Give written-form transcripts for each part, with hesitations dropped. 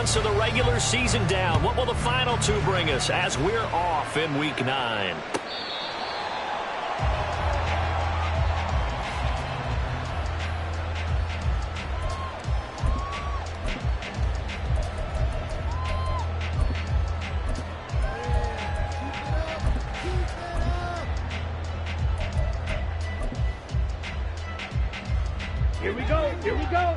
months of the regular season down. What will the final two bring us as we're off in Week 9? Here we go. Here we go.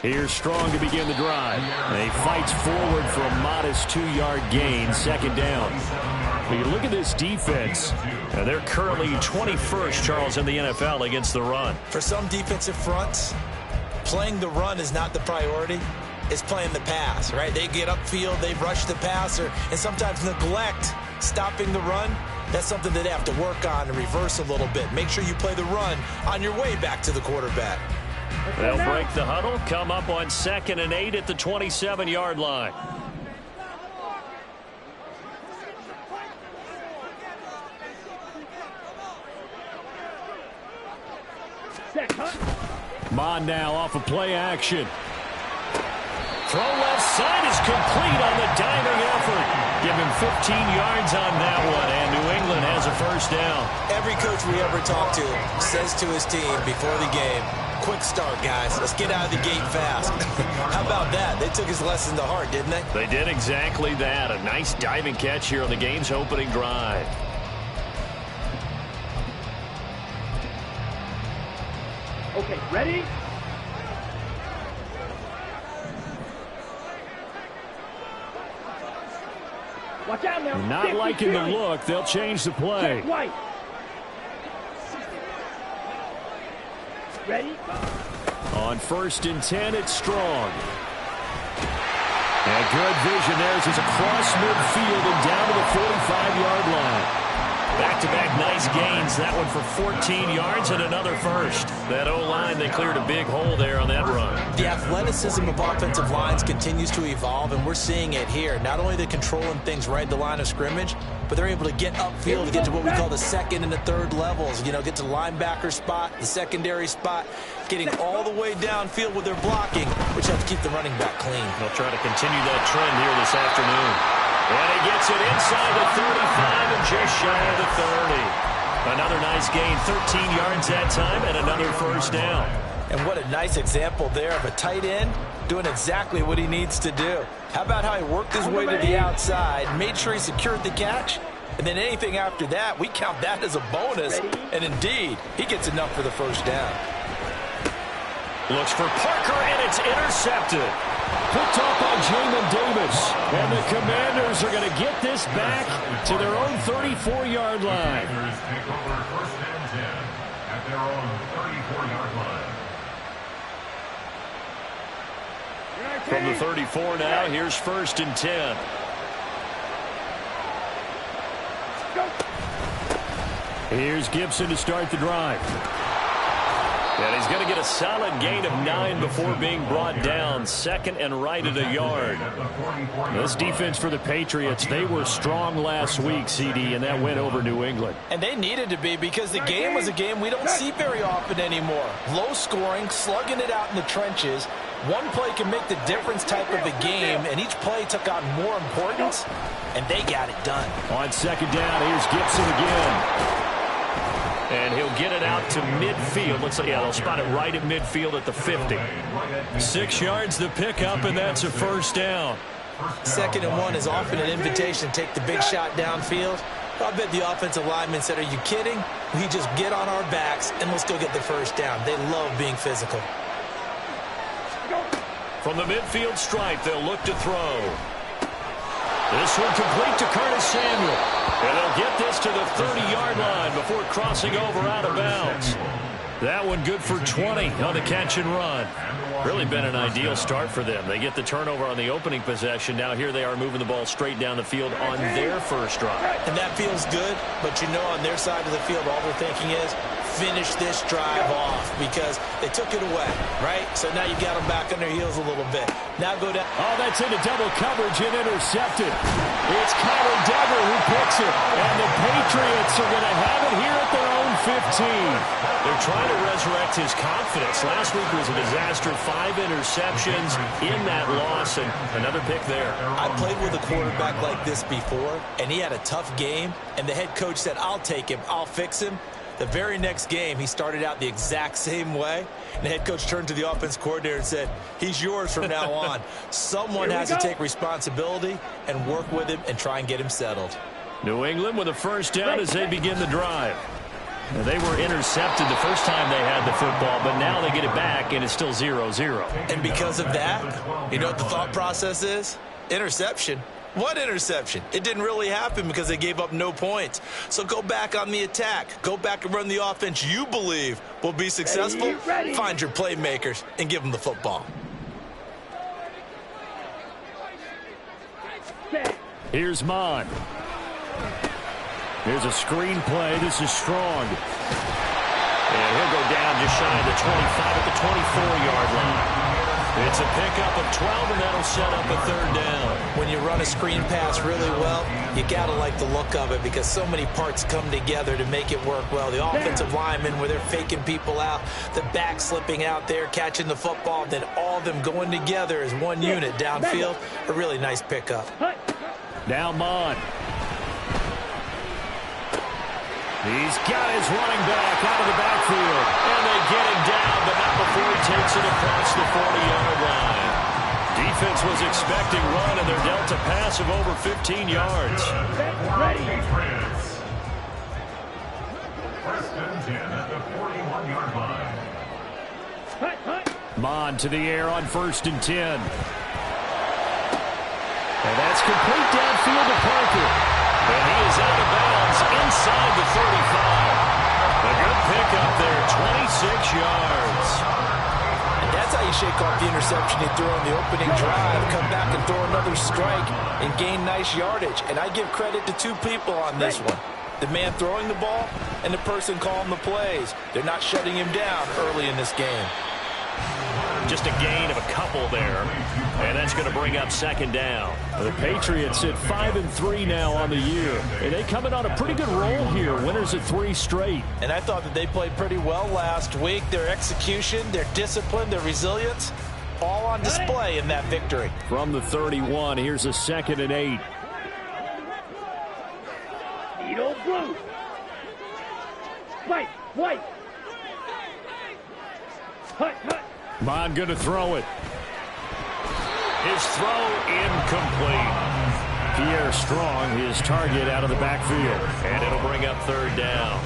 Here's Strong to begin the drive. He fights forward for a modest 2-yard gain, second down. When you look at this defense, they're currently 21st, Charles, in the NFL against the run. For some defensive fronts, playing the run is not the priority. It's playing the pass, right? They get upfield, they rush the passer, and sometimes neglect stopping the run. That's something that they have to work on and reverse a little bit. Make sure you play the run on your way back to the quarterback. They'll break the huddle, come up on 2nd and 8 at the 27-yard line. Mon now off of play action. Throw left side is complete on the diving effort. Give him 15 yards on that one, and New England has a first down. Every coach we ever talk to says to his team before the game, quick start, guys. Let's get out of the gate fast. How about that? They took his lesson to heart, didn't they? They did exactly that. A nice diving catch here on the game's opening drive. Okay, ready? Watch out now. Not liking the look. They'll change the play. White. Ready? On 1st and 10, it's Strong. And good vision there as he's across midfield and down to the 45-yard line. Back-to-back nice gains. That one for 14 yards and another first. That O-line, they cleared a big hole there on that run. The athleticism of offensive lines continues to evolve, and we're seeing it here. Not only are they controlling things right at the line of scrimmage, but they're able to get upfield to get to what we call the 2nd and the 3rd levels. You know, get to linebacker spot, the secondary spot, getting all the way downfield with their blocking, which helps keep the running back clean. They'll try to continue that trend here this afternoon. And he gets it inside the 35 and just shy of the 30. Another nice gain, 13 yards that time, and another first down. And what a nice example there of a tight end doing exactly what he needs to do. How about how he worked his way to the outside, made sure he secured the catch, and then anything after that, we count that as a bonus. And indeed, he gets enough for the first down. Looks for Parker, and it's intercepted. Picked off by Jamin Davis. And the Commanders are going to get this back to their own 34-yard line. From the 34 now, here's 1st and 10. Here's Gibson to start the drive. And he's going to get a solid gain of 9 before being brought down. 2nd and right at a yard. This defense for the Patriots, they were strong last week, CD, and that went over New England. And they needed to be because the game was a game we don't see very often anymore. Low scoring, slugging it out in the trenches. One play can make the difference type of a game, and each play took on more importance, and they got it done. On 2nd down, here's Gibson again. And he'll get it out to midfield. Looks like, yeah, they'll spot it right at midfield at the 50. 6 yards the pickup, and that's a first down. 2nd and 1 is often an invitation to take the big shot downfield. I bet the offensive lineman said, are you kidding? We just get on our backs, and let's go get the first down. They love being physical. From the midfield stripe, they'll look to throw. This one complete to Curtis Samuel. And they'll get this to the 30-yard line before crossing over out of bounds. That one good for 20 on the catch and run. Really been an ideal start for them. They get the turnover on the opening possession. Now here they are moving the ball straight down the field on their first drive. And that feels good, but you know on their side of the field all they're thinking is finish this drive off because they took it away, right? So now you got them back on their heels a little bit. Now go down. Oh, that's into double coverage and intercepted. It's Kyler Duggar who picks it, and the Patriots are going to have it here at their own 15. They're trying to resurrect his confidence. Last week was a disaster, 5 interceptions in that loss, and another pick there. I played with a quarterback like this before, and he had a tough game, and the head coach said, I'll take him, I'll fix him. The very next game, he started out the exact same way, and the head coach turned to the offense coordinator and said, he's yours from now on. Someone has to take responsibility and work with him and try and get him settled. New England with a first down as they begin the drive. They were intercepted the first time they had the football, but now they get it back, and it's still 0-0. And because of that, you know what the thought process is? Interception. What interception? It didn't really happen because they gave up no points. So go back on the attack. Go back and run the offense you believe will be successful. Ready. Find your playmakers and give them the football. Here's Mon. Here's a screen play. This is Strong. And he'll go down just shy of the 25 at the 24-yard line. It's a pickup of 12, and that'll set up a third down. When you run a screen pass really well, you got to like the look of it because so many parts come together to make it work well. The offensive linemen, where they're faking people out, the back slipping out there, catching the football, then all of them going together as one unit downfield. A really nice pickup. Now Mon. He's got his running back out of the backfield. And they get him down, but not before he takes it across the 40-yard line. Defense was expecting run, and they're dealt a pass of over 15 yards. Ready. First and 10 at the 41-yard line. Mon to the air on first and 10. And that's complete downfield to Parker. And he is out of bounds inside the 35. A good pickup there, 26 yards. And that's how you shake off the interception you threw on the opening drive, come back and throw another strike and gain nice yardage. And I give credit to two people on this one. The man throwing the ball and the person calling the plays. They're not shutting him down early in this game. Just a gain of a couple there. And that's going to bring up second down. The Patriots at 5-3 now on the year. And they come in on a pretty good roll here. Winners of 3 straight. And I thought that they played pretty well last week. Their execution, their discipline, their resilience, all on display in that victory. From the 31, here's a 2nd and 8. Needle blue. White. Hut. Mon going to throw it. His throw incomplete. Pierre Strong, his target out of the backfield. And it'll bring up third down.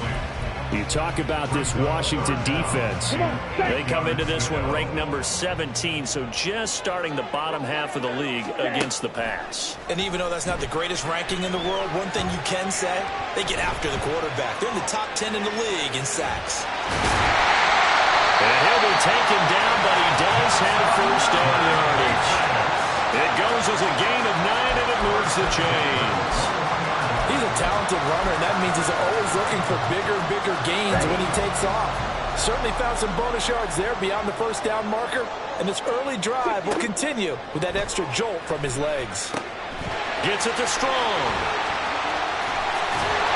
You talk about this Washington defense. They come into this one ranked number 17, so just starting the bottom half of the league against the pass. And even though that's not the greatest ranking in the world, one thing you can say, they get after the quarterback. They're in the top 10 in the league in sacks. And he'll be taken down, but he does have first down yardage. It goes as a gain of 9, and it moves the chains. He's a talented runner, and that means he's always looking for bigger and bigger gains when he takes off. Certainly found some bonus yards there beyond the first down marker, and this early drive will continue with that extra jolt from his legs. Gets it to Strong.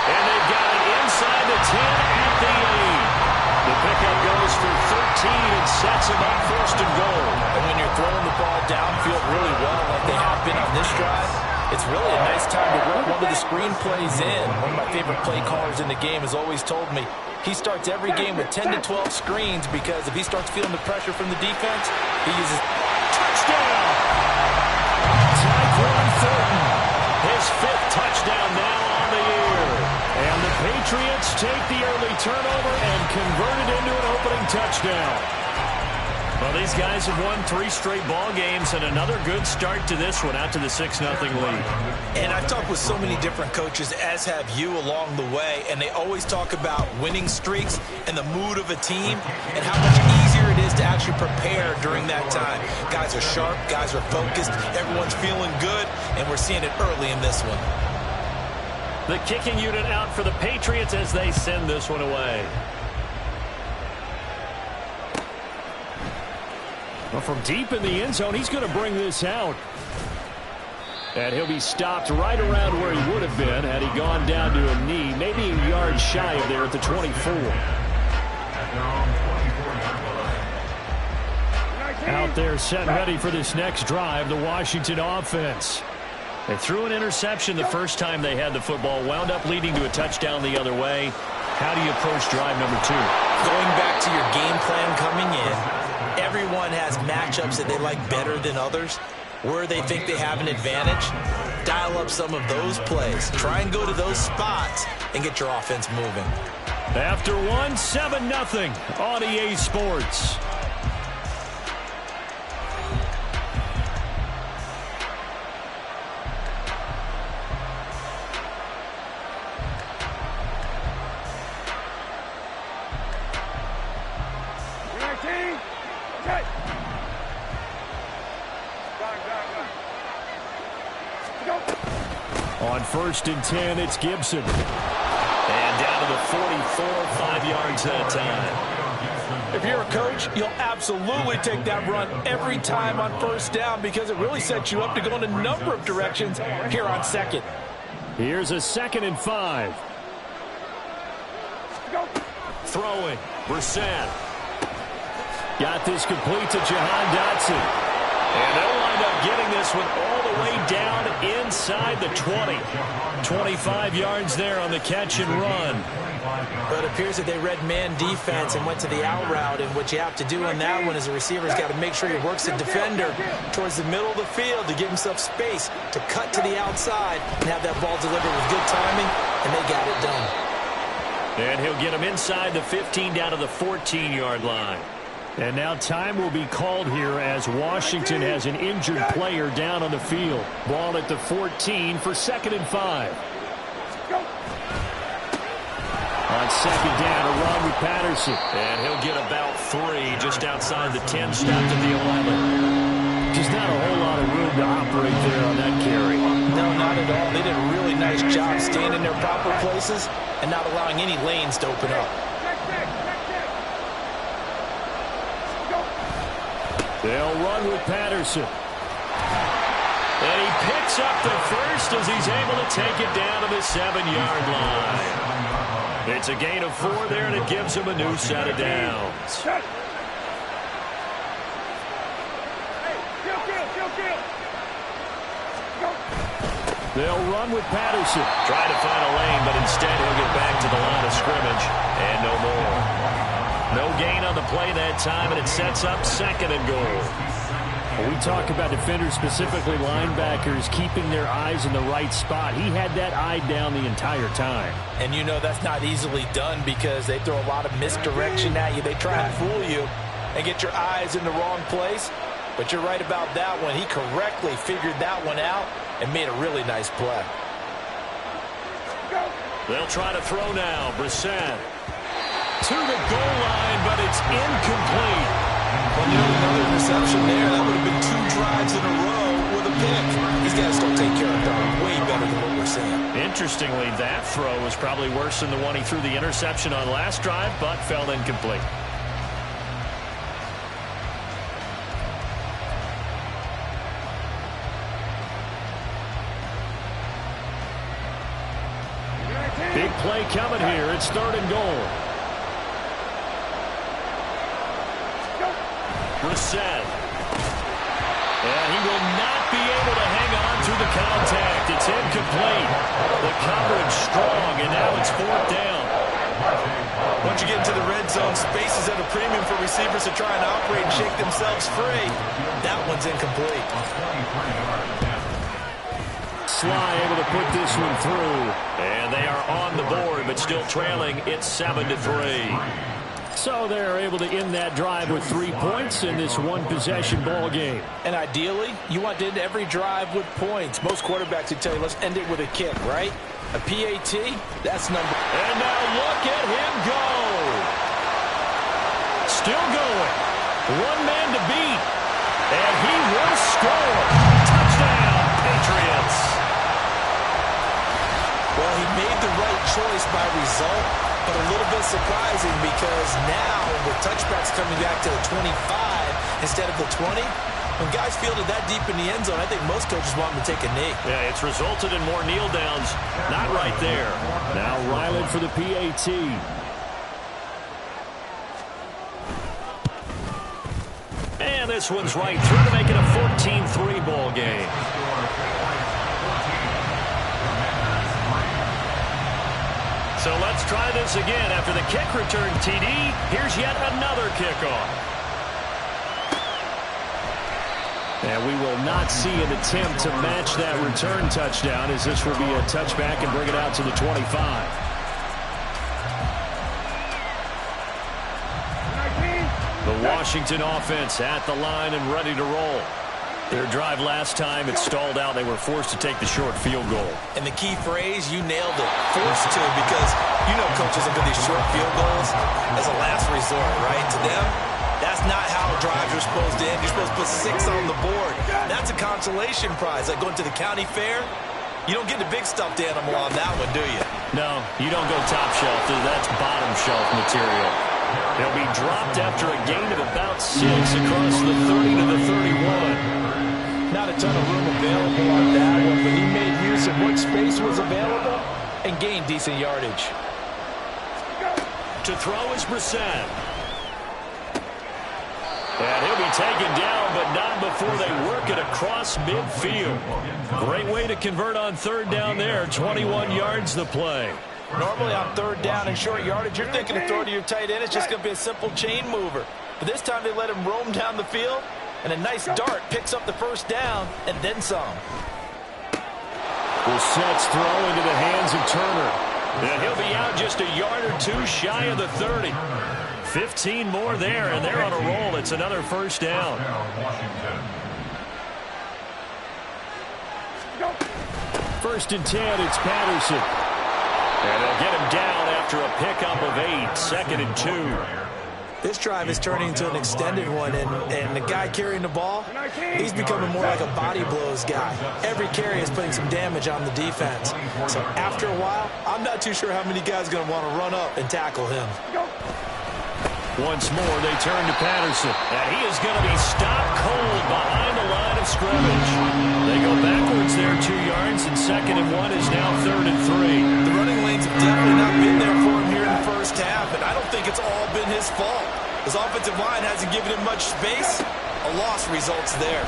And they've got it inside the 10 at the 8. The pickup goes for 13 and sets him up first and goal. And when you're throwing the ball downfield really well like they have been on this drive, it's really a nice time to work one of the screen plays in. One of my favorite play callers in the game has always told me he starts every game with 10 to 12 screens because if he starts feeling the pressure from the defense, he uses touchdown. Tyquan Thornton, his 5th touchdown now on the year. And the Patriots take the early turnover and convert it into an opening touchdown. Well, these guys have won 3 straight ball games and another good start to this one out to the 6-0 lead. And I've talked with so many different coaches, as have you along the way, and they always talk about winning streaks and the mood of a team and how much easier it is to actually prepare during that time. Guys are sharp, guys are focused, everyone's feeling good, and we're seeing it early in this one. The kicking unit out for the Patriots as they send this one away. Well, from deep in the end zone, he's going to bring this out. And he'll be stopped right around where he would have been had he gone down to a knee, maybe a yard shy of there at the 24. Out there set ready for this next drive, the Washington offense. They threw an interception the first time they had the football, wound up leading to a touchdown the other way. How do you approach drive number 2? Going back to your game plan coming in, everyone has matchups that they like better than others. Where they think they have an advantage, dial up some of those plays. Try and go to those spots and get your offense moving. After 7-0 on EA Sports. On 1st and 10, it's Gibson. And down to the 44, 5 yards at a time. If you're a coach, you'll absolutely take that run every time on 1st down because it really sets you up to go in a number of directions here on 2nd. Here's a 2nd and 5. Throwing. Brissett. Got this complete to Jahan Dotson. And they'll wind up getting this one all the way down inside the 20. 25 yards there on the catch and run. But it appears that they read man defense and went to the out route. And what you have to do on that one is a receiver's got to make sure he works the defender towards the middle of the field to give himself space to cut to the outside and have that ball delivered with good timing, and they got it done. And he'll get him inside the 15 down to the 14-yard line. And now time will be called here as Washington has an injured player down on the field. Ball at the 14 for 2nd and 5. On 2nd down, a run with Patterson. And he'll get about 3 just outside the 10, stopped at the 11. Just not a whole lot of room to operate there on that carry. No, not at all. They did a really nice job staying in their proper places and not allowing any lanes to open up. They'll run with Patterson. And he picks up the first as he's able to take it down to the 7-yard line. It's a gain of 4 there, and it gives him a new set of downs. They'll run with Patterson. Try to find a lane, but instead he'll get back to the line of scrimmage. And no more. No gain on the play that time, and it sets up 2nd and goal. When we talk about defenders, specifically linebackers, keeping their eyes in the right spot, he had that eye down the entire time. And you know that's not easily done because they throw a lot of misdirection at you. They try and fool you and get your eyes in the wrong place. But you're right about that one. He correctly figured that one out and made a really nice play. They'll try to throw now. Brissett to the goal line, but it's incomplete. Well, you know, another interception there. That would have been 2 drives in a row with a pick. He's got to still take care of that way better than what we're seeing. Interestingly, that throw was probably worse than the one he threw the interception on last drive, but fell incomplete. Big play coming here. It's 3rd and goal. Brissett. And he will not be able to hang on through the contact. It's incomplete. The coverage strong, and now it's 4th down. Once you get into the red zone, space is at a premium for receivers to try and operate and shake themselves free. That one's incomplete. Sly able to put this one through. And they are on the board, but still trailing. It's 7-3. So they're able to end that drive with 3 points in this one-possession ball game. And ideally, you want to end every drive with points. Most quarterbacks would tell you, let's end it with a kick, right? A PAT, that's number. And now look at him go. Still going. 1 man to beat. And he will score. Touchdown, Patriots. Well, he made the right choice by result, but a little bit surprising because now with touchbacks coming back to the 25, instead of the 20. When guys fielded that deep in the end zone, I think most coaches want them to take a knee. Yeah, it's resulted in more kneel downs. Not right there. Now Ryland for the PAT. And this one's right through to make it a 14-3 ball game. So let's try this again. After the kick return TD, here's yet another kickoff. And we will not see an attempt to match that return touchdown, as this will be a touchback and bring it out to the 25. The Washington offense at the line and ready to roll. Their drive last time, it stalled out. They were forced to take the short field goal. And the key phrase, you nailed it, forced to, because you know coaches look at these short field goals as a last resort, right? To them, that's not how drives are supposed to end. You're supposed to put 6 on the board. That's a consolation prize. Like going to the county fair, you don't get the big stuffed animal on that one, do you? No, you don't go top shelf. That's bottom shelf material. They'll be dropped after a gain of about 6 across the 30 to the 31. Not a ton of room available on that one, but he made use of what space was available and gained decent yardage. To throw is Brissett. And he'll be taken down, but not before they work it across midfield. Great way to convert on third down there. 21 yards the play. Normally on third down and short yardage, you're thinking to throw to your tight end. It's just going to be a simple chain mover. But this time they let him roam down the field, and a nice dart picks up the first down and then some. Brissett's throw into the hands of Turner. And he'll be out just a yard or two shy of the 30. 15 more there, and they're on a roll. It's another first down. First and 10, it's Patterson. And they'll get him down after a pickup of 8. 2nd and 2. This drive is turning into an extended one, and the guy carrying the ball, he's becoming more like a body blows guy. Every carry is putting some damage on the defense. So after a while, I'm not too sure how many guys are going to want to run up and tackle him. Once more, they turn to Patterson. And he is going to be stopped cold behind the line of scrimmage. They go backwards there 2 yards, and 2nd and 1 is now 3rd and 3. The running lanes have definitely not been there for him here in the first half, and I don't think it's all been his fault. His offensive line hasn't given him much space. A loss results there.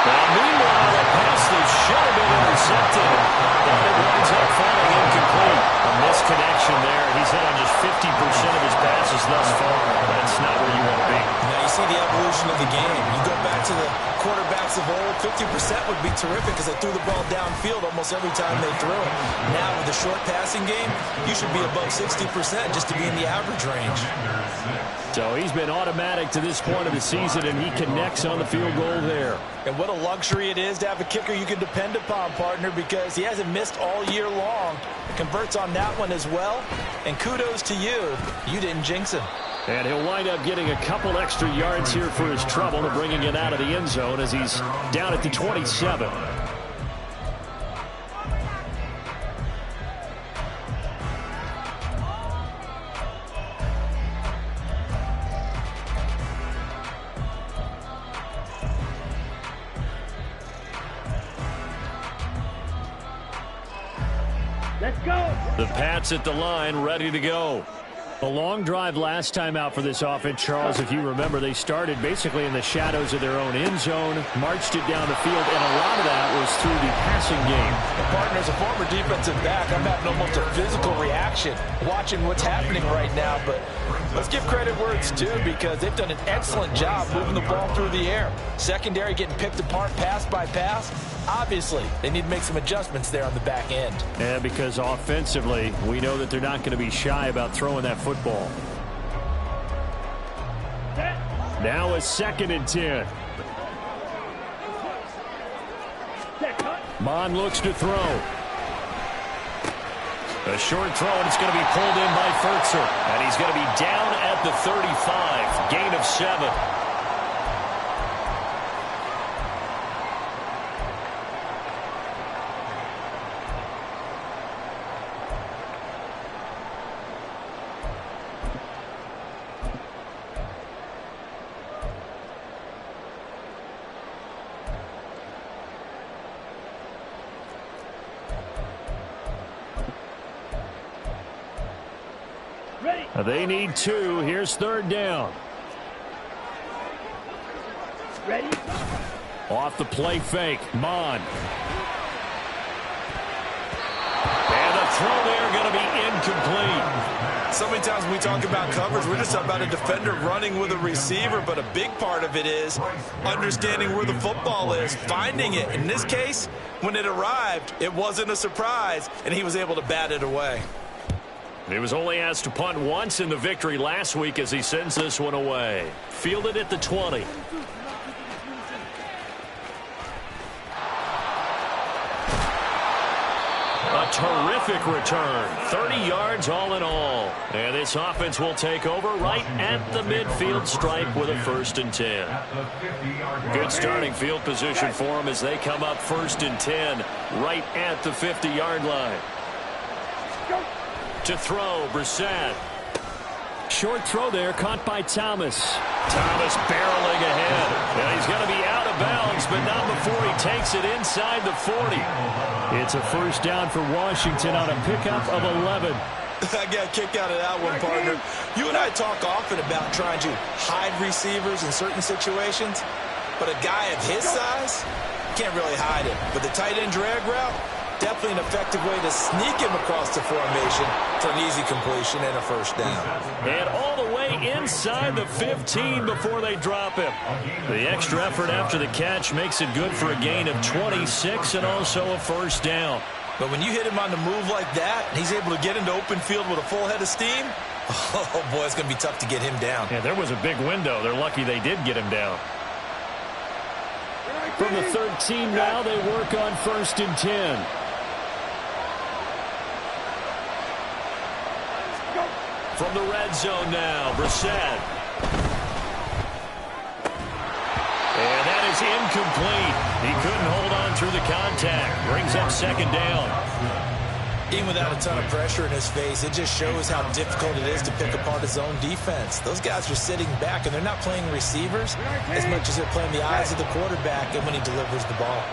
Now, meanwhile, the pass that should have been intercepted, and it winds up falling incomplete. A misconnection there. He's hit on just 50% of his passes thus far. That's not where you want to be. Now, you see the evolution of the game. You go back to the quarterbacks of old, 50% would be terrific because they threw the ball downfield almost every time they threw it. Now, with the short passing game, you should be above 60% just to be in the average range. So he's been automatic to this point of the season, and he connects on the field goal there. And what a luxury it is to have a kicker you can depend upon, partner, because he hasn't missed all year long. Converts on that one as well. And kudos to you. You didn't jinx him. And he'll wind up getting a couple extra yards here for his trouble and bringing it out of the end zone as he's down at the 27. Let's go. The Pats at the line, ready to go. A long drive last time out for this offense, Charles. If you remember, they started basically in the shadows of their own end zone, marched it down the field, and a lot of that was through the passing game. And partner, as a former defensive back, I'm having almost a physical reaction watching what's happening right now. But let's give credit where it's due because they've done an excellent job moving the ball through the air. Secondary getting picked apart pass by pass. Obviously, they need to make some adjustments there on the back end. And because offensively, we know that they're not going to be shy about throwing that football. Now a 2nd and 10. Mon looks to throw. A short throw, and it's going to be pulled in by Furtzer. And he's going to be down at the 35. Gain of 7. They need 2. Here's 3rd down. Ready? Off the play fake. Mon. And the throw there going to be incomplete. So many times when we talk about coverage, we're just talking about a defender running with a receiver, but a big part of it is understanding where the football is, finding it. In this case, when it arrived, it wasn't a surprise, and he was able to bat it away. He was only asked to punt once in the victory last week as he sends this one away. Fielded at the 20. A terrific return. 30 yards all in all. And this offense will take over right at the midfield stripe with a 1st and 10. Good starting field position for them as they come up 1st and 10 right at the 50-yard line. To throw, Brissett. Short throw there, caught by Thomas. Thomas barreling ahead. And he's going to be out of bounds, but not before he takes it inside the 40. It's a 1st down for Washington on a pickup of 11. I got a kick out of that one, partner. You and I talk often about trying to hide receivers in certain situations, but a guy of his size can't really hide it. But the tight end drag route, definitely an effective way to sneak him across the formation for an easy completion and a 1st down. And all the way inside the 15 before they drop him. The extra effort after the catch makes it good for a gain of 26 and also a 1st down. But when you hit him on the move like that, and he's able to get into open field with a full head of steam, oh boy, it's going to be tough to get him down. Yeah, there was a big window. They're lucky they did get him down. From the 13 now, they work on 1st and 10. From the red zone now, Brissett. And that is incomplete. He couldn't hold on through the contact. Brings up 2nd down. Even without a ton of pressure in his face, it just shows how difficult it is to pick apart his own defense. Those guys are sitting back, and they're not playing receivers as much as they're playing the eyes of the quarterback and when he delivers the ball.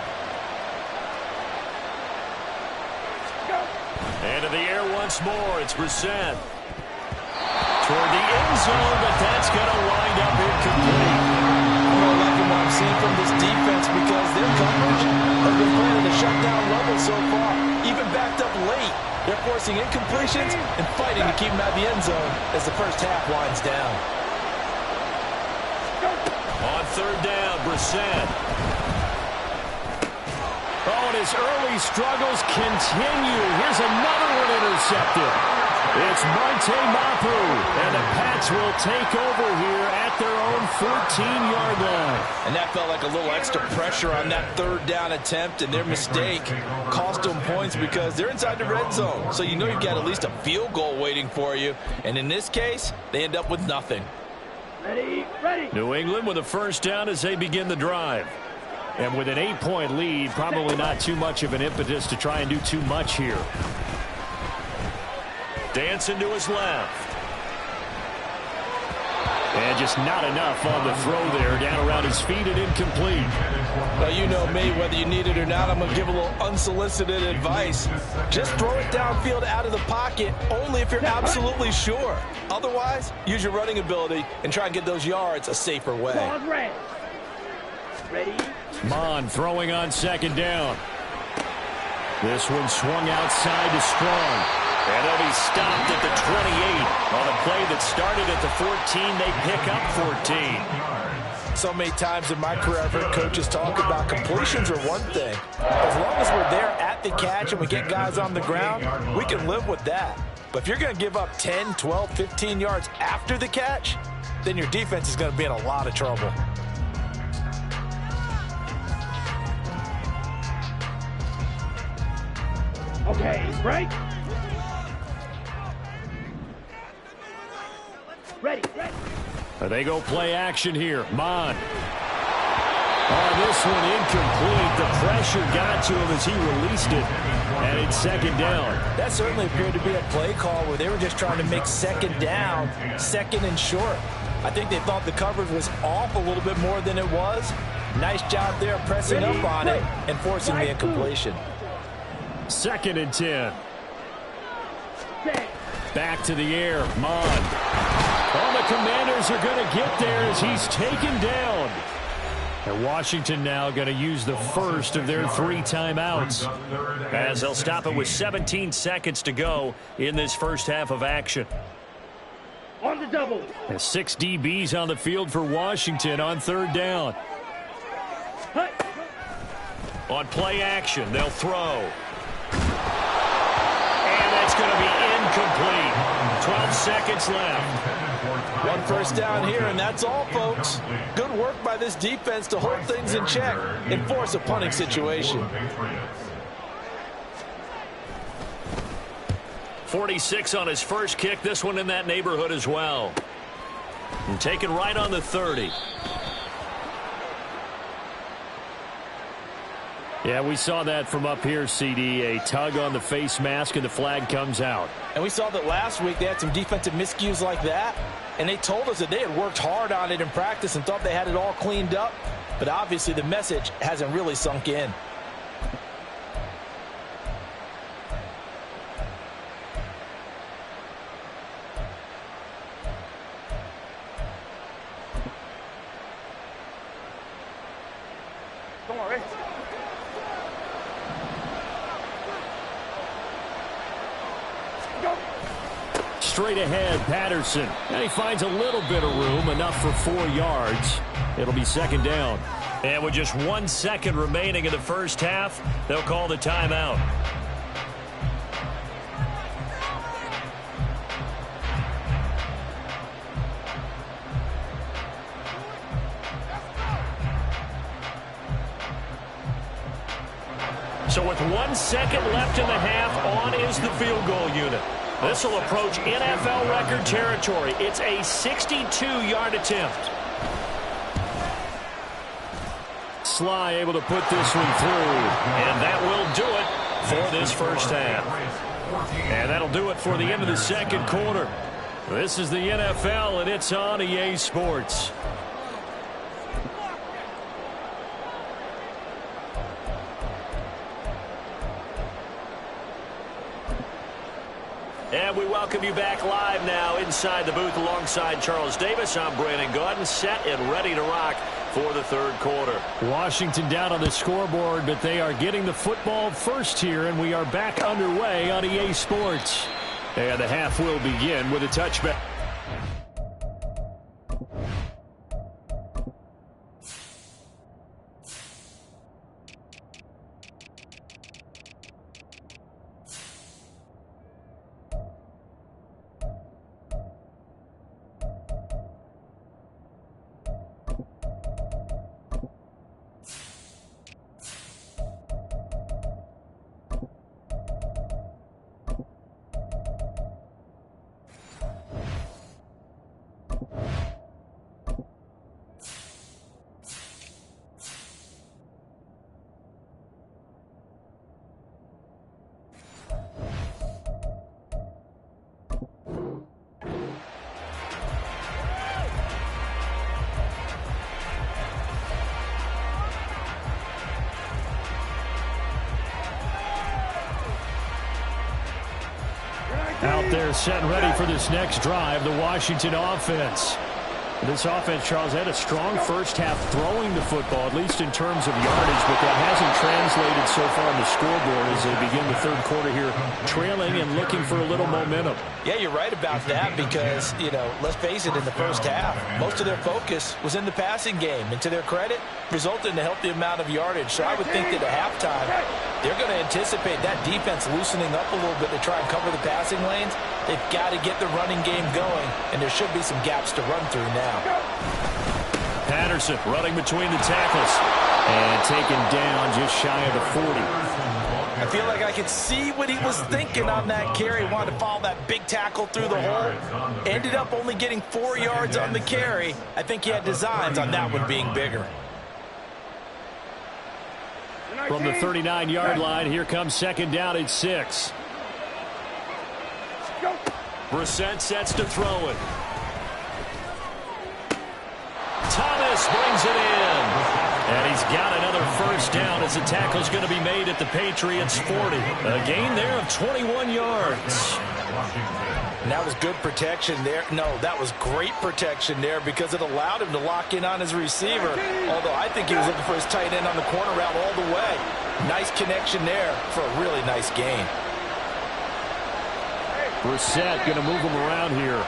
And in the air once more, it's Brissett. Toward the end zone, but that's going to wind up incomplete. I like what I'm seeing from this defense because their coverage has been playing at a shutdown level so far. Even backed up late, they're forcing incompletions and fighting to keep them out of the end zone as the 1st half winds down. On 3rd down, Brissett. Oh, and his early struggles continue. Here's another one intercepted. It's Monte Mapu, and the Pats will take over here at their own 14-yard line. And that felt like a little extra pressure on that 3rd down attempt, and their mistake cost them points because they're inside the red zone. So you know you've got at least a field goal waiting for you. And in this case, they end up with nothing. Ready, ready. New England with a 1st down as they begin the drive. And with an 8-point lead, probably not too much of an impetus to try and do too much here. Dancing to his left. And just not enough on the throw there. Down around his feet and incomplete. Well, you know me, whether you need it or not, I'm going to give a little unsolicited advice. Just throw it downfield out of the pocket, only if you're absolutely sure. Otherwise, use your running ability and try and get those yards a safer way. Pause, red. Ready? Mon throwing on 2nd down. This one swung outside to Strong. And they'll be stopped at the 28. On a play that started at the 14, they pick up 14. So many times in my career, I've heard coaches talk about completions are one thing. As long as we're there at the catch and we get guys on the ground, we can live with that. But if you're going to give up 10, 12, 15 yards after the catch, then your defense is going to be in a lot of trouble. Okay, break. Ready, ready. They go play action here. Mon. Oh, this one incomplete. The pressure got to him as he released it. And it's 2nd down. That certainly appeared to be a play call where they were just trying to make 2nd down, 2nd and short. I think they thought the coverage was off a little bit more than it was. Nice job there pressing up on it and forcing the incompletion. 2nd and 10. Back to the air. Mond. Oh, the Commanders are going to get there as he's taken down. And Washington now going to use the first of their 3 timeouts, as they'll stop it with 17 seconds to go in this first half of action. On the double. And 6 DBs on the field for Washington on 3rd down. Hey. On play action, they'll throw. And that's going to be incomplete. 12 seconds left. 1 first down here, and that's all, folks. Good work by this defense to hold things in check and force a punting situation. 46 on his first kick. This one in that neighborhood as well. And taken right on the 30. Yeah, we saw that from up here, CD. A tug on the face mask, and the flag comes out. And we saw that last week they had some defensive miscues like that, and they told us that they had worked hard on it in practice and thought they had it all cleaned up, but obviously the message hasn't really sunk in. Come on, Rick. Straight ahead, Patterson. And he finds a little bit of room, enough for 4 yards. It'll be 2nd down. And with just 1 second remaining in the first half, they'll call the timeout. So with 1 second left in the half, on is the field goal unit. This will approach NFL record territory. It's a 62-yard attempt. Sly able to put this one through, and that will do it for this first half. And that'll do it for the end of the second quarter. This is the NFL, and it's on EA Sports. And we welcome you back live now inside the booth alongside Charles Davis. I'm Brandon Gaudin, set and ready to rock for the 3rd quarter. Washington down on the scoreboard, but they are getting the football first here, and we are back underway on EA Sports. And the half will begin with a touchback. Out there set and ready for this next drive, the Washington offense. This offense, Charles, had a strong first half throwing the football, at least in terms of yardage, but that hasn't translated so far on the scoreboard as they begin the 3rd quarter here, trailing and looking for a little momentum. Yeah, you're right about that because, let's face it, in the first half, most of their focus was in the passing game. And to their credit, resulted in a healthy amount of yardage. So I would think that at halftime, they're going to anticipate that defense loosening up a little bit to try and cover the passing lanes. They've got to get the running game going, and there should be some gaps to run through now. Patterson running between the tackles and taken down just shy of the 40. I feel like I could see what he was thinking on that carry. Wanted to follow that big tackle through the hole. Ended up only getting 4 yards on the carry. I think he had designs on that one being bigger. From the 39-yard line, here comes 2nd down at 6. Brissett sets to throw it. Thomas brings it in. And he's got another first down as the tackle's going to be made at the Patriots' 40. A gain there of 21 yards. Washington. And that was good protection there. No, that was great protection there because it allowed him to lock in on his receiver. Although I think he was looking for his tight end on the corner route all the way. Nice connection there for a really nice gain. Brissett going to move him around here.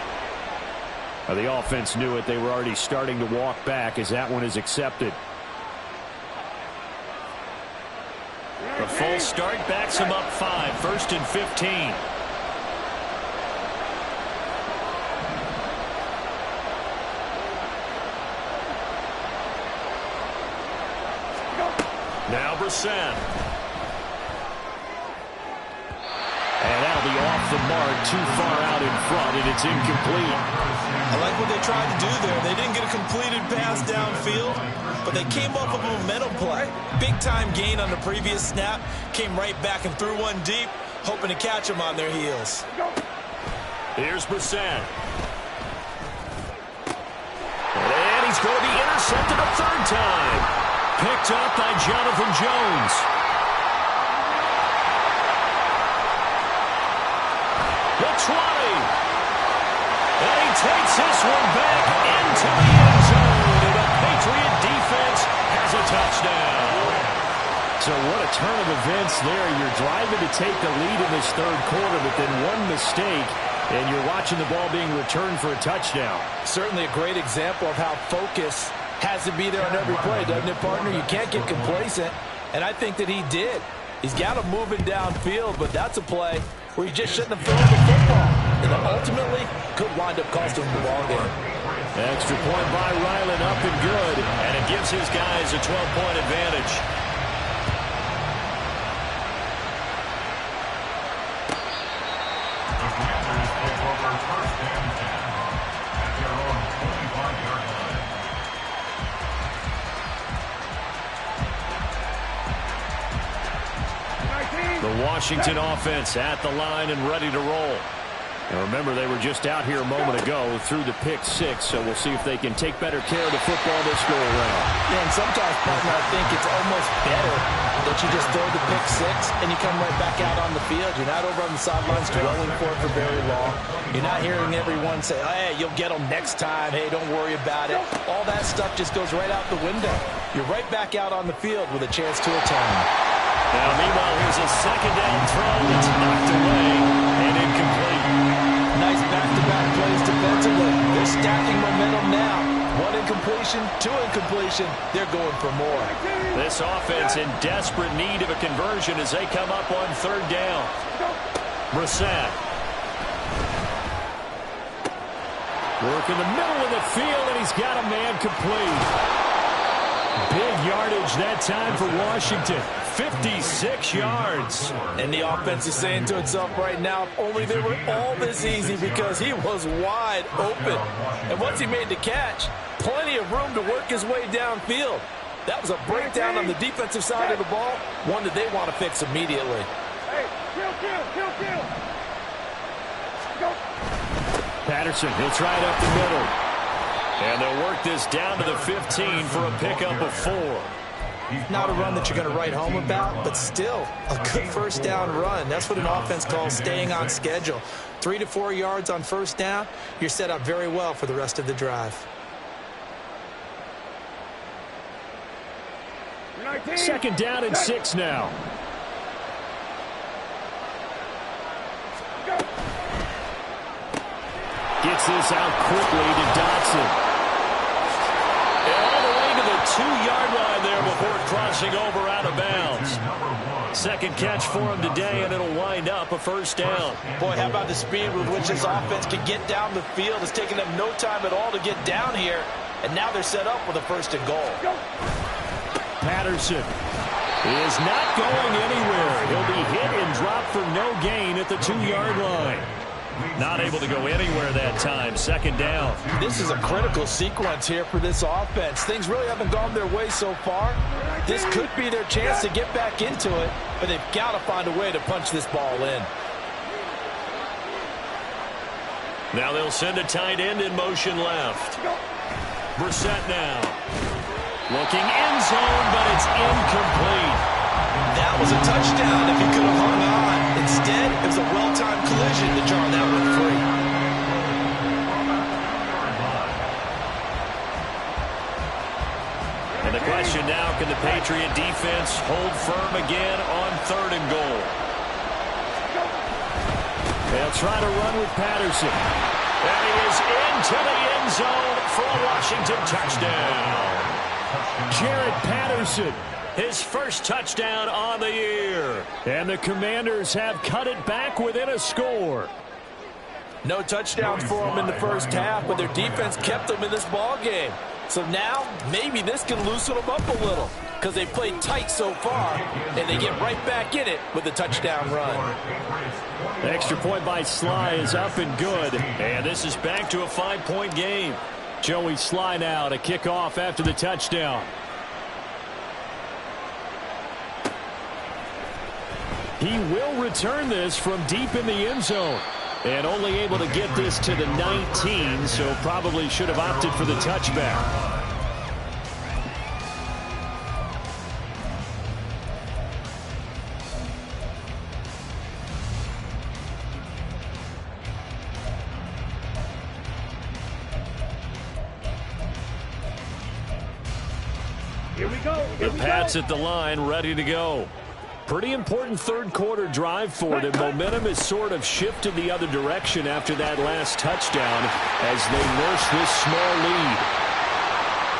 The offense knew it. They were already starting to walk back as that one is accepted. The full start backs him up 5. 1st and 15. Now Brissett. And that'll be off the mark, too far out in front, and it's incomplete. I like what they tried to do there. They didn't get a completed pass downfield, but they came up with a momentum play. Big-time gain on the previous snap. Came right back and threw one deep, hoping to catch them on their heels. Here's Brissett. And he's going to be intercepted a 3rd time. Picked up by Jonathan Jones. The 20. And he takes this one back into the end zone. And the Patriot defense has a touchdown. So what a turn of events there. You're driving to take the lead in this 3rd quarter, but then one mistake, and you're watching the ball being returned for a touchdown. Certainly a great example of how focus has to be there on every play, doesn't it, partner? You can't get complacent, and I think that he did. He's got him moving downfield, but that's a play where he just shouldn't have thrown the football, and then ultimately could wind up costing him the ball game. Extra point by Ryland, up and good, and it gives his guys a 12-point advantage. The Commanders take over 1st and 10 at their own 25-yard line. The Washington offense at the line and ready to roll. And remember, they were just out here a moment ago through the pick 6, so we'll see if they can take better care of the football this go around. Yeah, and sometimes, partner, I think it's almost better that you just throw the pick 6 and you come right back out on the field. You're not over on the sidelines dwelling for it for very long. You're not hearing everyone say, hey, you'll get them next time. Hey, don't worry about it. All that stuff just goes right out the window. You're right back out on the field with a chance to atone. Now, meanwhile, here's a 2nd down throw that's knocked away and incomplete. Nice back-to-back plays defensively. They're stacking momentum now. 1 incompletion, 2 incompletion. They're going for more. This offense in desperate need of a conversion as they come up on 3rd down. Brissett. Work in the middle of the field, and he's got a man complete. Big yardage that time for Washington. 56 yards. And the offense is saying to itself right now, if only they were all this easy, because he was wide open. And once he made the catch, plenty of room to work his way downfield. That was a breakdown on the defensive side of the ball, one that they want to fix immediately. Hey, kill. Go. Patterson, he'll try it up the middle. And they'll work this down to the 15 for a pickup of 4. Not a run that you're going to write home about, but still a good 1st down run. That's what an offense calls staying on schedule. 3 to 4 yards on 1st down, you're set up very well for the rest of the drive. 2nd down and 6 now. Gets this out quickly to Dotson. And all the way to the 2-yard line there before crossing over out of bounds. 2nd catch for him today, and it'll wind up a 1st down. Boy, how about the speed with which this offense can get down the field? It's taken them no time at all to get down here, and now they're set up with a 1st and goal. Patterson is not going anywhere. He'll be hit and dropped for no gain at the 2-yard line. Not able to go anywhere that time. 2nd down. This is a critical sequence here for this offense. Things really haven't gone their way so far. This could be their chance to get back into it, but they've got to find a way to punch this ball in. Now they'll send a tight end in motion left. Brissett now. Looking end zone, but it's incomplete. That was a touchdown if he could have hung on. Instead, it was a well-timed collision to jar that one free. And the question now, can the Patriot defense hold firm again on 3rd and goal? They'll try to run with Patterson. And he is into the end zone for a Washington touchdown. Jared Patterson, his first touchdown on the year. And the Commanders have cut it back within a score. No touchdowns for them in the first half, but their defense kept them in this ball game. So now, maybe this can loosen them up a little because they played tight so far, and they get right back in it with a touchdown run. The extra point by Sly is up and good. And this is back to a 5-point game. Joey Sly now to kick off after the touchdown. He will return this from deep in the end zone. And only able to get this to the 19, so probably should have opted for the touchback. Here we go. The Pats at the line, ready to go. Pretty important third quarter drive for them. Momentum has sort of shifted the other direction after that last touchdown as they nurse this small lead.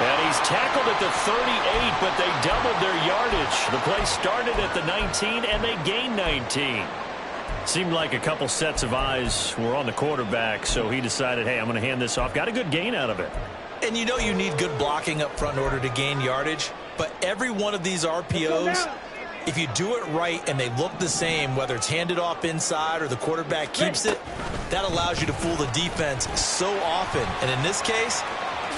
And he's tackled at the 38, but they doubled their yardage. The play started at the 19, and they gained 19. Seemed like a couple sets of eyes were on the quarterback, so he decided, hey, I'm going to hand this off. Got a good gain out of it. And you know you need good blocking up front in order to gain yardage, but every one of these RPOs, if you do it right and they look the same, whether it's handed off inside or the quarterback keeps it, that allows you to fool the defense so often. And in this case,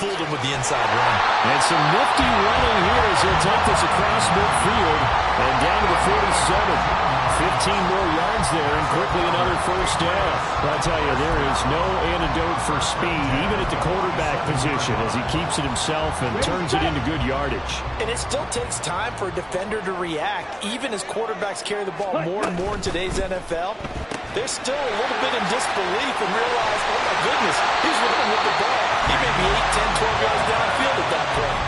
fooled him with the inside run. And some nifty running here as he'll take this across midfield and down to the 47. 15 more yards there and quickly another first down. But I tell you, there is no antidote for speed, even at the quarterback position, as he keeps it himself and turns it into good yardage. And it still takes time for a defender to react, even as quarterbacks carry the ball more and more in today's NFL. They're still a little bit in disbelief and realize, oh my goodness, he's running with the ball. He may be 8, 10, 12 yards downfield at that point.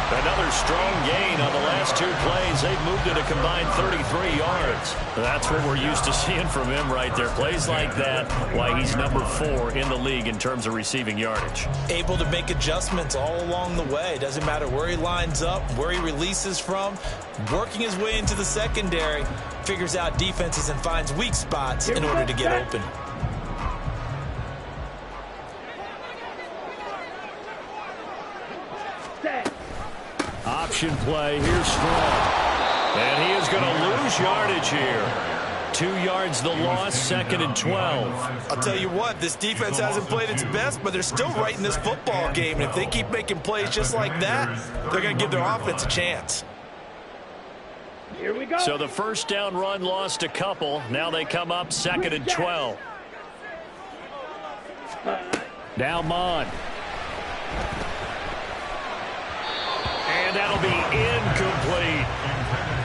Another strong gain on the last two plays. They've moved it a combined 33 yards. That's what we're used to seeing from him right there. Plays like that, why he's number 4 in the league in terms of receiving yardage. Able to make adjustments all along the way. Doesn't matter where he lines up, where he releases from. Working his way into the secondary. Figures out defenses and finds weak spots in order to get open. Option play, here's Strong. And he is going to lose yardage here. 2 yards the loss, 2nd and 12. I'll tell you what, this defense hasn't played its best, but they're still right in this football game. And if they keep making plays just like that, they're going to give their offense a chance. Here we go. So the first down run lost a couple. Now they come up 2nd and 12. Now Mon. And that'll be incomplete.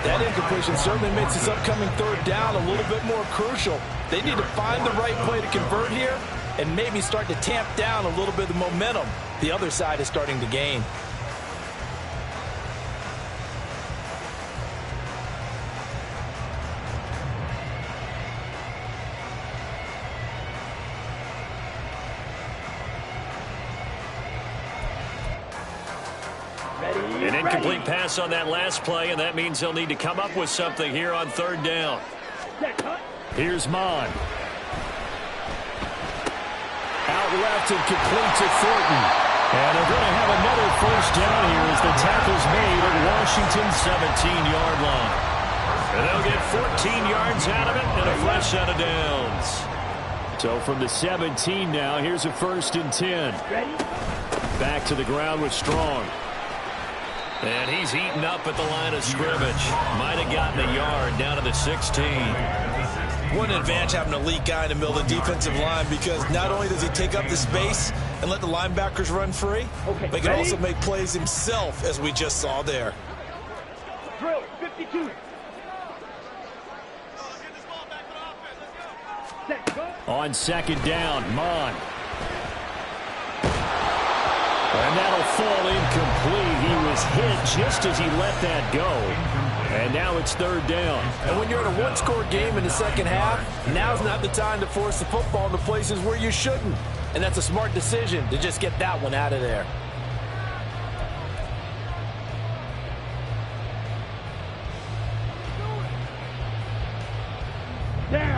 That incompletion certainly makes this upcoming third down a little bit more crucial. They need to find the right play to convert here and maybe start to tamp down a little bit of the momentum the other side is starting to gain. An incomplete pass on that last play, and that means they'll need to come up with something here on third down. Here's Mon. Out left and complete to Thornton. And they're going to have another first down here as the tackle's made at Washington's 17-yard line. And they'll get 14 yards out of it and a fresh set of downs. So from the 17 now, here's a 1st and 10. Back to the ground with Strong. And he's heating up at the line of scrimmage. Might have gotten a yard down to the 16. What an advantage having an elite guy in the middle of the defensive line, because not only does he take up the space and let the linebackers run free, but he can also make plays himself, as we just saw there. Drill, 52. Set, go. On second down, Mon. And that'll fall incomplete. He was hit just as he let that go. And now it's third down. And when you're in a one-score game in the second half, now's not the time to force the football into places where you shouldn't. And that's a smart decision to just get that one out of there.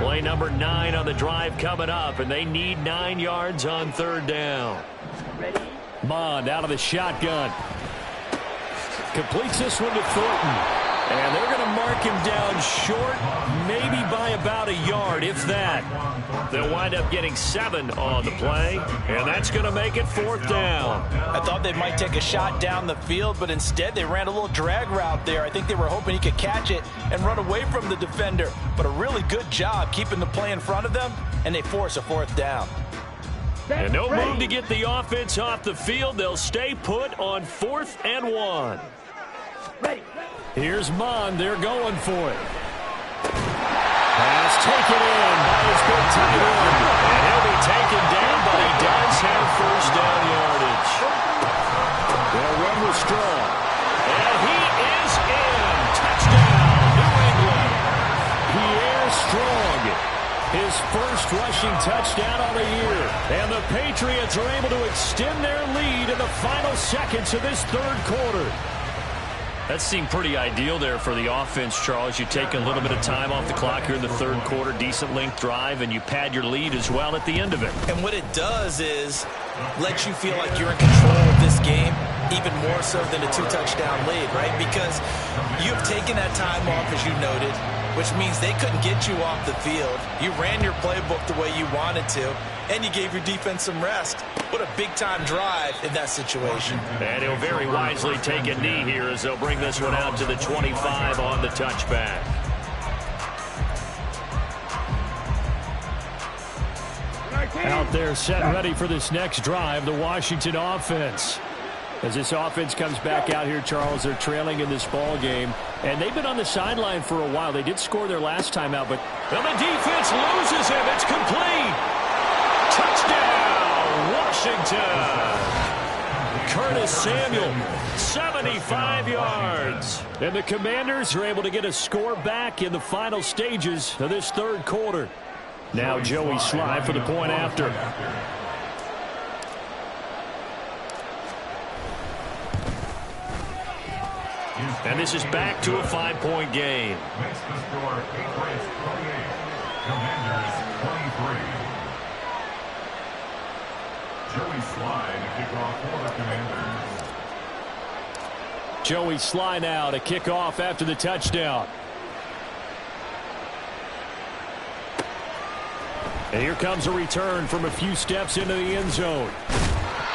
Play number 9 on the drive coming up, and they need 9 yards on third down. Ready? Bond out of the shotgun. Completes this one to Thornton. And they're going to mark him down short, maybe by about a yard, if that. They'll wind up getting 7 on the play, and that's going to make it fourth down. I thought they might take a shot down the field, but instead they ran a little drag route there. I think they were hoping he could catch it and run away from the defender. But a really good job keeping the play in front of them, and they force a fourth down. And no move to get the offense off the field. They'll stay put on 4th and 1. Ready. Here's Mon. They're going for it. Pass taken in by his big tight end. And he'll be taken down, but he does have first down yardage. They'll run with Strong. And he is in. Touchdown, New England. Pierre Strong. His first rushing touchdown on the year. And the Patriots are able to extend their lead in the final seconds of this third quarter. That seemed pretty ideal there for the offense, Charles. You take a little bit of time off the clock here in the third quarter, decent length drive, and you pad your lead as well at the end of it. And what it does is let you feel like you're in control of this game, even more so than a 2-touchdown lead, right? Because you've taken that time off, as you noted, which means they couldn't get you off the field. You ran your playbook the way you wanted to, and you gave your defense some rest. What a big-time drive in that situation. And he'll very wisely take a knee here as they'll bring this one out to the 25 on the touchback. Out there set and ready for this next drive, the Washington offense. As this offense comes back out here, Charles, they're trailing in this ball game, and they've been on the sideline for a while. They did score their last time out, but well, the defense loses him. It's complete. Touchdown, Washington. Curtis Samuel, 75 yards. And the Commanders are able to get a score back in the final stages of this third quarter. Now Joey Sly for the point after. And this is back to a 5-point game. Makes the score Patriots 28, Commanders 23. Joey Sly to kick off for the Commanders. Joey Sly now to kick off after the touchdown. And here comes a return from a few steps into the end zone.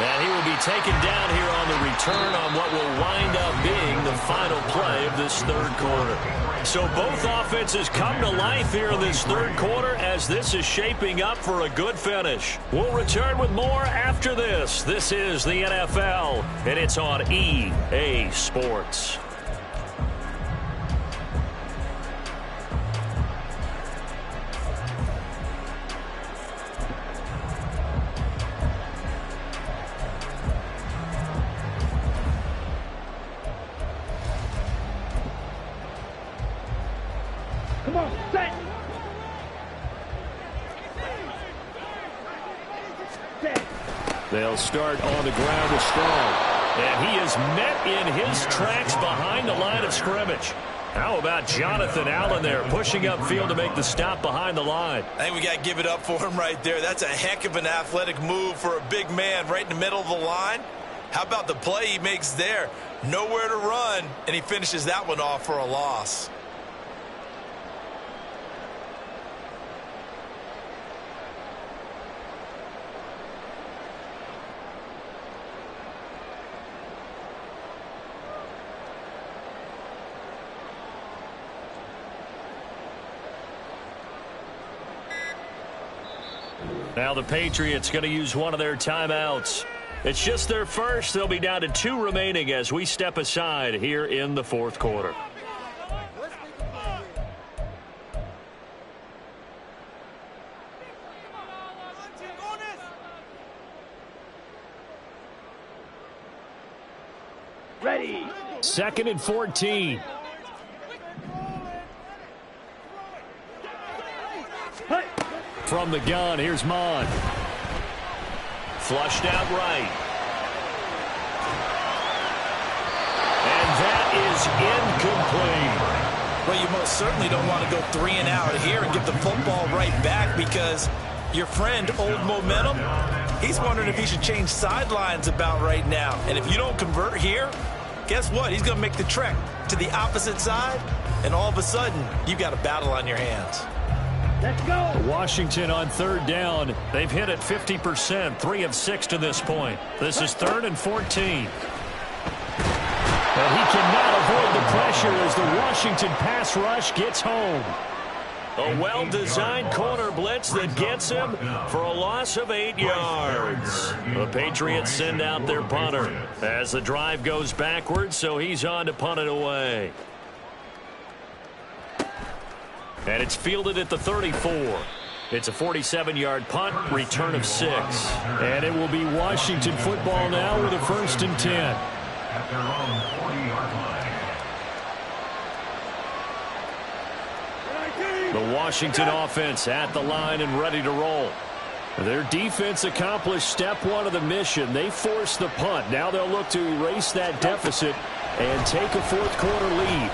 And he will be taken down here on the return on what will wind up being the final play of this third quarter. So both offenses come to life here in this third quarter as this is shaping up for a good finish. We'll return with more after this. This is the NFL, and it's on EA Sports. Come on, set. Set. They'll start on the ground with Strong. And he is met in his tracks behind the line of scrimmage. How about Jonathan Allen there pushing upfield to make the stop behind the line? I think we got to give it up for him right there. That's a heck of an athletic move for a big man right in the middle of the line. How about the play he makes there? Nowhere to run, and he finishes that one off for a loss. Now the Patriots going to use one of their timeouts. It's just their first. They'll be down to 2 remaining as we step aside here in the fourth quarter. Ready. 2nd and 14. Hut. From the gun, here's Mon. Flushed out right. And that is incomplete. Well, you most certainly don't want to go 3 and out here and give the football right back, because your friend, Old Momentum, he's wondering if he should change sidelines about right now. And if you don't convert here, guess what? He's going to make the trek to the opposite side, and all of a sudden, you've got a battle on your hands. Let's go. Washington on 3rd down. They've hit it 50%, 3 of 6 to this point. This is 3rd and 14. But he cannot avoid the pressure as the Washington pass rush gets home. A well-designed corner blitz that gets him for a loss of 8 yards. The Patriots send out their punter as the drive goes backwards, so he's on to punt it away. And it's fielded at the 34. It's a 47-yard punt, return of 6. And it will be Washington football now with a 1st and 10. At their own 40-yard line. The Washington offense at the line and ready to roll. Their defense accomplished step 1 of the mission. They forced the punt. Now they'll look to erase that deficit and take a 4th quarter lead.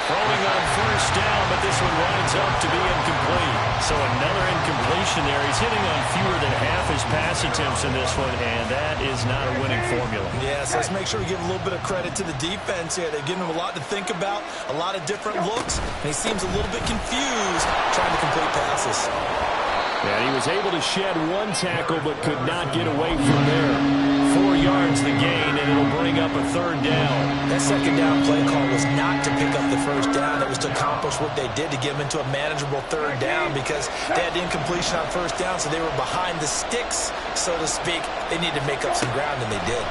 Throwing on 1st down, but this one winds up to be incomplete. So another incompletion there. He's hitting on fewer than half his pass attempts in this one, and that is not a winning formula. Yes, let's make sure we give a little bit of credit to the defense here. They've given him a lot to think about, a lot of different looks, and he seems a little bit confused trying to complete passes. And he was able to shed 1 tackle but could not get away from there. 4 yards the gain, and it'll bring up a 3rd down. That 2nd down play call was not to pick up the 1st down. It was to accomplish what they did, to get them into a manageable 3rd down, because they had incompletion on 1st down, so they were behind the sticks, so to speak. They needed to make up some ground, and they did.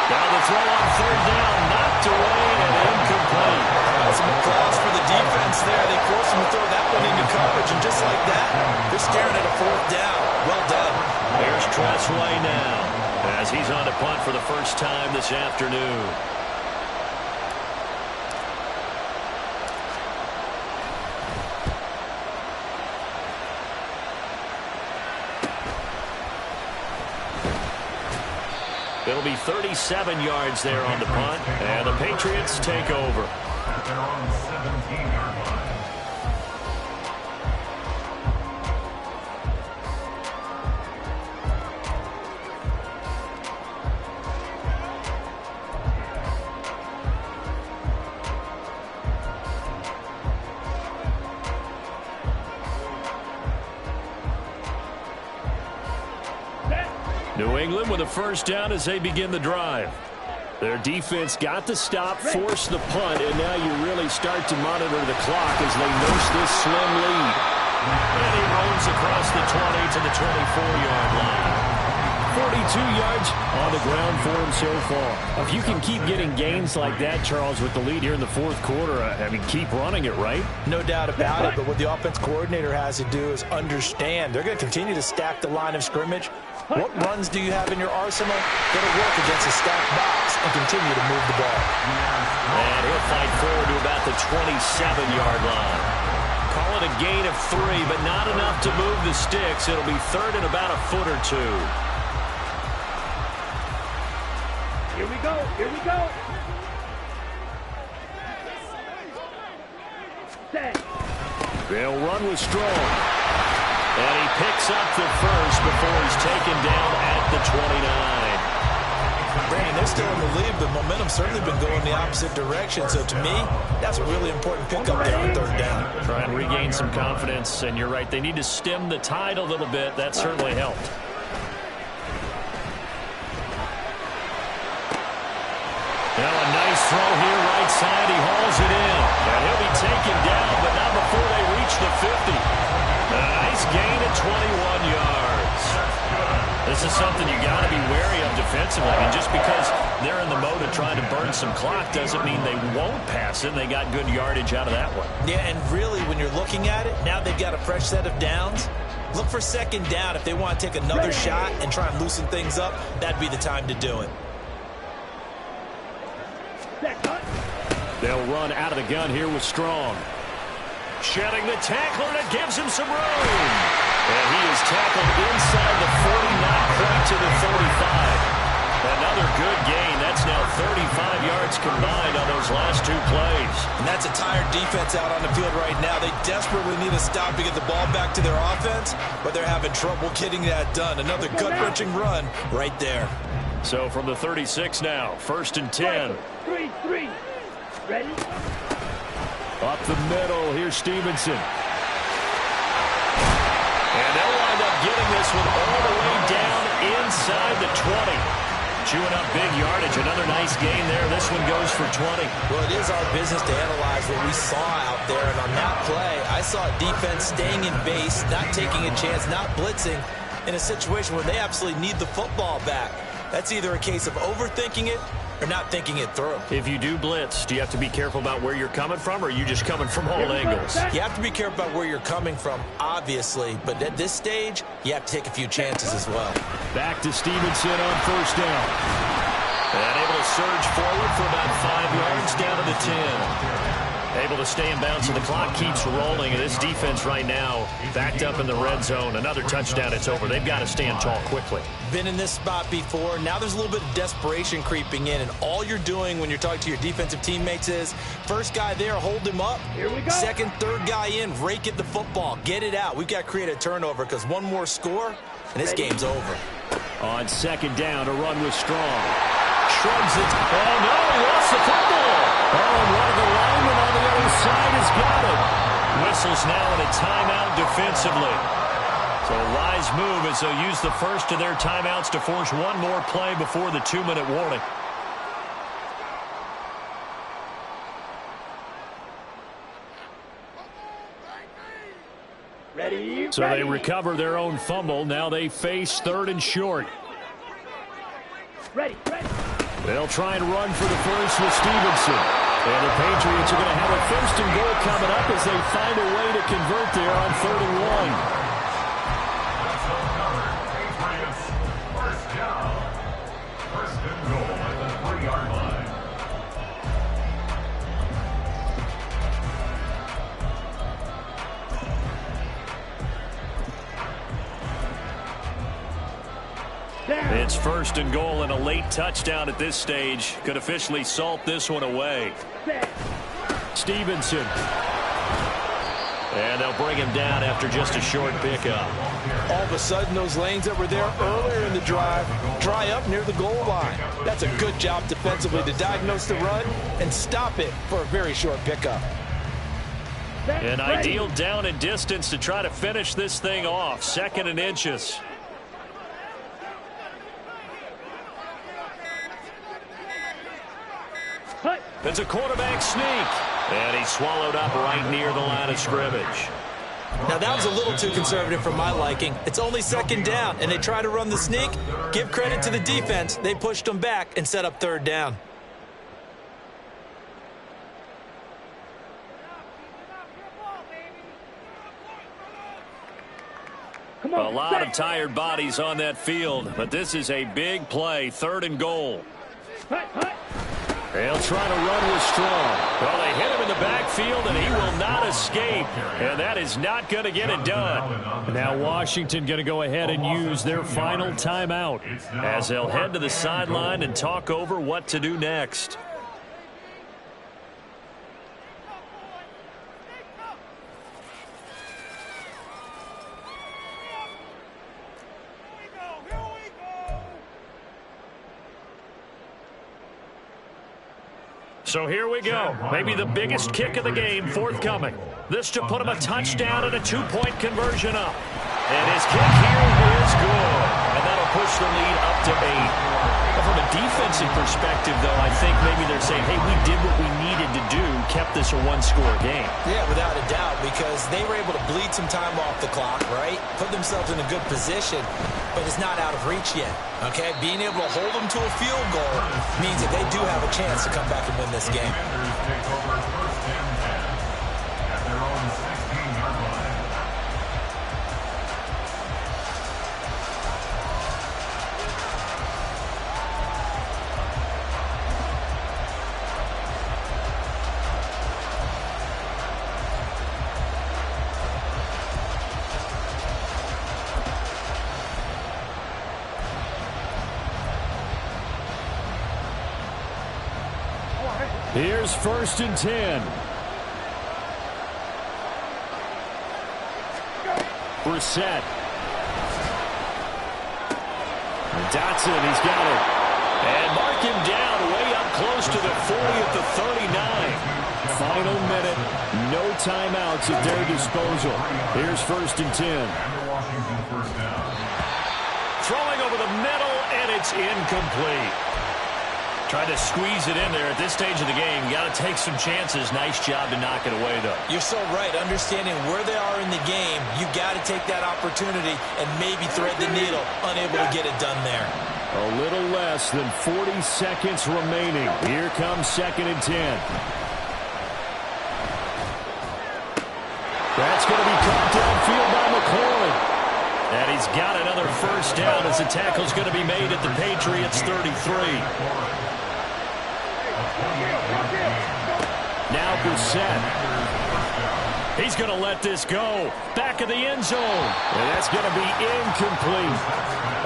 Now the throw on 3rd down, knocked away and incomplete. Some applause for the defense there. They forced him to throw that one into coverage, and just like that, they're staring at a 4th down. Well done. There's Tressway now as he's on to punt for the first time this afternoon. It'll be 37 yards there on the punt, and the Patriots take over. At their own 17-yard line. New England with a 1st down as they begin the drive. Their defense got the stop, forced the punt, and now you really start to monitor the clock as they nurse this slim lead. And he roams across the 20 to the 24-yard line. 42 yards on the ground for him so far. If you can keep getting gains like that, Charles, with the lead here in the 4th quarter, I mean, keep running it, right? No doubt about it, but what the offense coordinator has to do is understand they're going to continue to stack the line of scrimmage. What runs do you have in your arsenal? That'll work against a stacked box and continue to move the ball. And he'll fight forward to about the 27-yard line. Call it a gain of 3, but not enough to move the sticks. It'll be 3rd and about a foot or 2. Here we go. Here we go. Set. They'll run with Strong. And he picks up the 1st before he's taken down at the 29. Brandon, they're still in the lead, but momentum's certainly been going the opposite direction. So to me, that's a really important pickup there on 3rd down. Try and regain some confidence, and you're right, they need to stem the tide a little bit. That certainly helped. Now a nice throw here, right side. He hauls it in. And he'll be taken down, but not before they reach the 50. A nice gain at 21 yards. This is something you got to be wary of defensively. I mean, just because they're in the mode of trying to burn some clock doesn't mean they won't pass it. They got good yardage out of that one. Yeah, and really, when you're looking at it, now they've got a fresh set of downs. Look for second down. If they want to take another shot and try and loosen things up, that'd be the time to do it. They'll run out of the gun here with Strong. Shedding the tackler, and it gives him some room. And he is tackled inside the 40, not quite to the 35. Another good gain. That's now 35 yards combined on those last two plays. And that's a tired defense out on the field right now. They desperately need a stop to get the ball back to their offense, but they're having trouble getting that done. Another gut-wrenching run right there. So from the 36 now, 1st and 10. 3-3. Ready? Up the middle, here's Stevenson. And they'll wind up getting this one all the way down inside the 20. Chewing up big yardage. Another nice gain there. This one goes for 20. Well, it is our business to analyze what we saw out there. And on that play, I saw defense staying in base, not taking a chance, not blitzing in a situation where they absolutely need the football back. That's either a case of overthinking it or not thinking it through. If you do blitz, do you have to be careful about where you're coming from, or are you just coming from all angles? You have to be careful about where you're coming from, obviously, but at this stage, you have to take a few chances as well. Back to Stevenson on 1st down. And able to surge forward for about 5 yards down to the 10. Able to stay in bounds, and the clock keeps rolling. And this defense right now backed up in the red zone. Another touchdown, it's over. They've got to stand tall quickly. Been in this spot before. Now there's a little bit of desperation creeping in, and all you're doing when you're talking to your defensive teammates is, first guy there, hold him up. Here we go. Second, third guy in, rake at the football. Get it out. We've got to create a turnover because one more score, and this game's over. On 2nd down, a run with Strong. Shrugs it. Oh, no, he lost the football. Oh, and one of the linemen on the other side has got it. Whistles now in a timeout defensively. So a wise move as they'll use the first of their timeouts to force one more play before the 2-minute warning. Ready? So they recover their own fumble. Now they face 3rd and short. Ready. They'll try and run for the first with Stevenson. And the Patriots are going to have a 1st and goal coming up as they find a way to convert there on 3rd and 1. Patriots, 1st down. 1st and goal at the 3-yard line. It's 1st and goal, and a late touchdown at this stage could officially salt this one away. Stevenson. And they'll bring him down after just a short pickup. All of a sudden, those lanes that were there earlier in the drive dry up near the goal line. That's a good job defensively to diagnose the run and stop it for a very short pickup. An ideal down and distance to try to finish this thing off. 2nd and inches. It's a quarterback sneak. And he's swallowed up right near the line of scrimmage. Now, that was a little too conservative for my liking. It's only 2nd down, and they try to run the sneak. Give credit to the defense. They pushed them back and set up 3rd down. A lot of tired bodies on that field, but this is a big play. 3rd and goal. They'll try to run with Strong. Well, they hit him in the backfield, and he will not escape. And that is not going to get it done. Now Washington going to go ahead and use their final timeout as they'll head to the sideline and talk over what to do next. So here we go. Maybe the biggest kick of the game forthcoming. This to put him a touchdown and a 2-point conversion up. And his kick here is good. And that'll push the lead up to 8. But from a defensive perspective, though, I think maybe they're saying, hey, we did what we needed to do, kept this a 1-score game. Yeah, without a doubt, because they were able to bleed some time off the clock, right? Put themselves in a good position, but it's not out of reach yet, okay? Being able to hold them to a field goal means that they do have a chance to come back and win this game. Commanders take over 1st and 10 at their own 16-yard line. Here's 1st and 10. Brissett. Dotson, he's got it. And mark him down way up close to the 40 at the 39. Final minute. No timeouts at their disposal. Here's 1st and 10. Throwing over the middle, and it's incomplete. Trying to squeeze it in there at this stage of the game. You got to take some chances. Nice job to knock it away, though. You're so right. Understanding where they are in the game, you got to take that opportunity and maybe thread the needle. Unable to get it done there. A little less than 40 seconds remaining. Here comes 2nd and 10. That's going to be caught downfield by McLaurin. And he's got another 1st down as the tackle's going to be made at the Patriots' 33. Now Brissett. He's going to let this go. Back of the end zone. And that's going to be incomplete.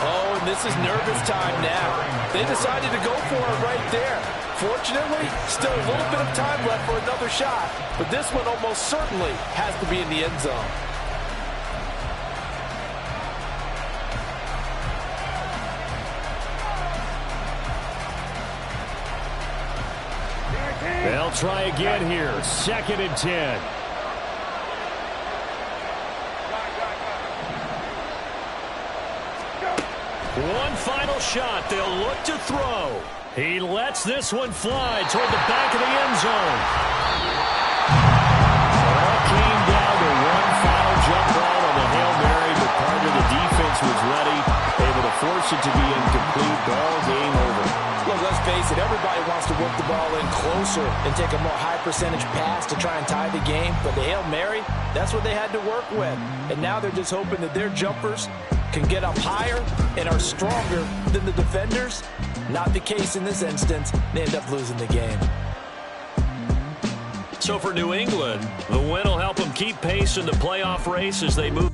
Oh, and this is nervous time now. They decided to go for it right there. Fortunately, still a little bit of time left for another shot. But this one almost certainly has to be in the end zone. They'll try again here. 2nd and 10. One final shot. They'll look to throw. He lets this one fly toward the back of the end zone. All came down to one final jump ball on the Hail Mary, but part of the defense was ready, able to force it to be incomplete. Ball game over. Look, let's face it, everybody wants to work the ball in closer and take a more high-percentage pass to try and tie the game. But the Hail Mary, that's what they had to work with. And now they're just hoping that their jumpers can get up higher and are stronger than the defenders. Not the case in this instance. They end up losing the game. So for New England, the win will help them keep pace in the playoff race as they move.